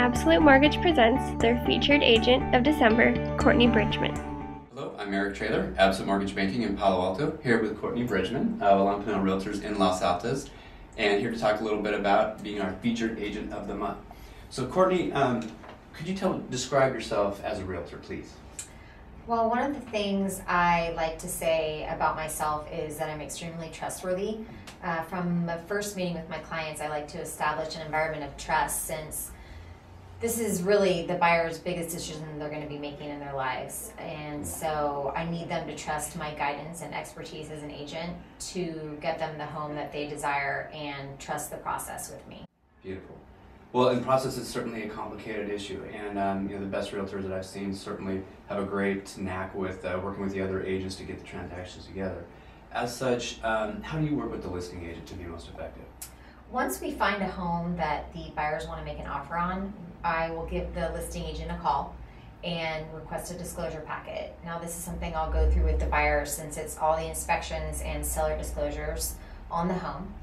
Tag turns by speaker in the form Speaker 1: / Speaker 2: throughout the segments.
Speaker 1: Absolute Mortgage presents their featured agent of December, Courtney Bridgman.
Speaker 2: Hello, I'm Eric Traylor, Absolute Mortgage Banking in Palo Alto, here with Courtney Bridgman of Alain Pinel Realtors in Los Altos, and here to talk a little bit about being our featured agent of the month. So Courtney, could you describe yourself as a realtor, please?
Speaker 3: Well, one of the things I like to say about myself is that I'm extremely trustworthy. From the first meeting with my clients, I like to establish an environment of trust, since this is really the buyer's biggest decision they're going to be making in their lives. And so I need them to trust my guidance and expertise as an agent to get them the home that they desire and trust the process with me.
Speaker 2: Beautiful. Well, and process is certainly a complicated issue, and the best realtors that I've seen certainly have a great knack with working with the other agents to get the transactions together. As such, how do you work with the listing agent to be most effective?
Speaker 3: Once we find a home that the buyers want to make an offer on, I will give the listing agent a call and request a disclosure packet. Now, this is something I'll go through with the buyer, since it's all the inspections and seller disclosures on the home.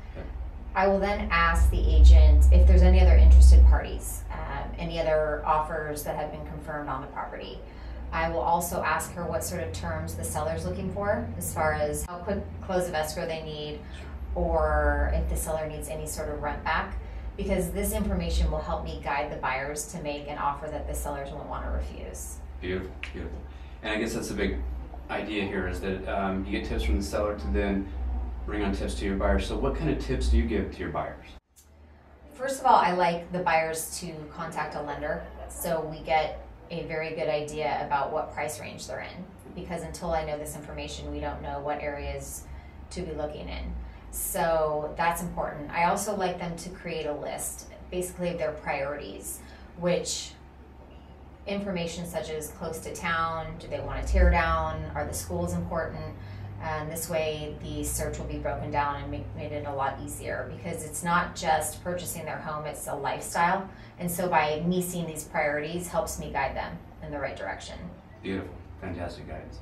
Speaker 3: I will then ask the agent if there's any other interested parties, any other offers that have been confirmed on the property. I will also ask her what sort of terms the seller's looking for, as far as how quick close of escrow they need, or if the seller needs any sort of rent back, because this information will help me guide the buyers to make an offer that the sellers won't want to refuse.
Speaker 2: Beautiful, beautiful. And I guess that's a big idea here, is that you get tips from the seller to then bring on tips to your buyers. So what kind of tips do you give to your buyers?
Speaker 3: First of all, I like the buyers to contact a lender, so we get a very good idea about what price range they're in, because until I know this information, we don't know what areas to be looking in. So that's important. I also like them to create a list, basically, of their priorities, which information such as close to town, do they want to tear down, are the schools important? And this way the search will be broken down and made it a lot easier, because it's not just purchasing their home, it's a lifestyle. And so by me seeing these priorities helps me guide them in the right direction.
Speaker 2: Beautiful, fantastic guidance.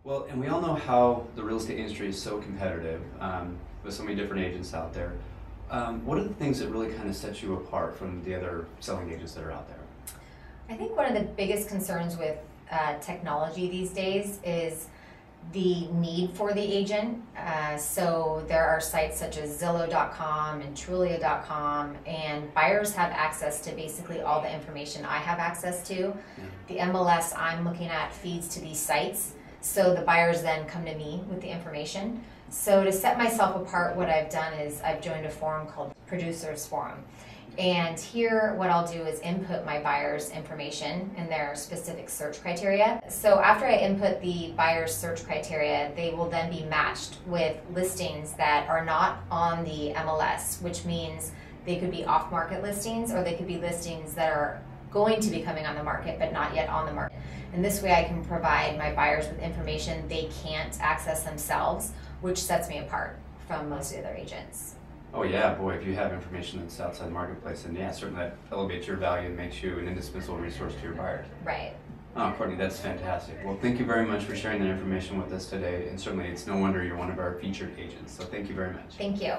Speaker 2: Well, and we all know how the real estate industry is so competitive with so many different agents out there. What are the things that really kind of set you apart from the other selling agents that are out there?
Speaker 3: I think one of the biggest concerns with technology these days is the need for the agent. So there are sites such as Zillow.com and Trulia.com, and buyers have access to basically all the information I have access to. Yeah. The MLS I'm looking at feeds to these sites, so the buyers then come to me with the information. So to set myself apart, what I've done is I've joined a forum called Producers Forum. And here what I'll do is input my buyers' information and their specific search criteria. So after I input the buyer's search criteria, they will then be matched with listings that are not on the MLS, which means they could be off-market listings, or they could be listings that are going to be coming on the market but not yet on the market. And this way I can provide my buyers with information they can't access themselves, which sets me apart from most of the other agents.
Speaker 2: Oh yeah, boy, if you have information that's outside the marketplace, then yeah, certainly that elevates your value and makes you an indispensable resource to your buyers.
Speaker 3: Right.
Speaker 2: Oh, Courtney, that's fantastic. Well, thank you very much for sharing that information with us today, and certainly it's no wonder you're one of our featured agents, so thank you very much.
Speaker 3: Thank you.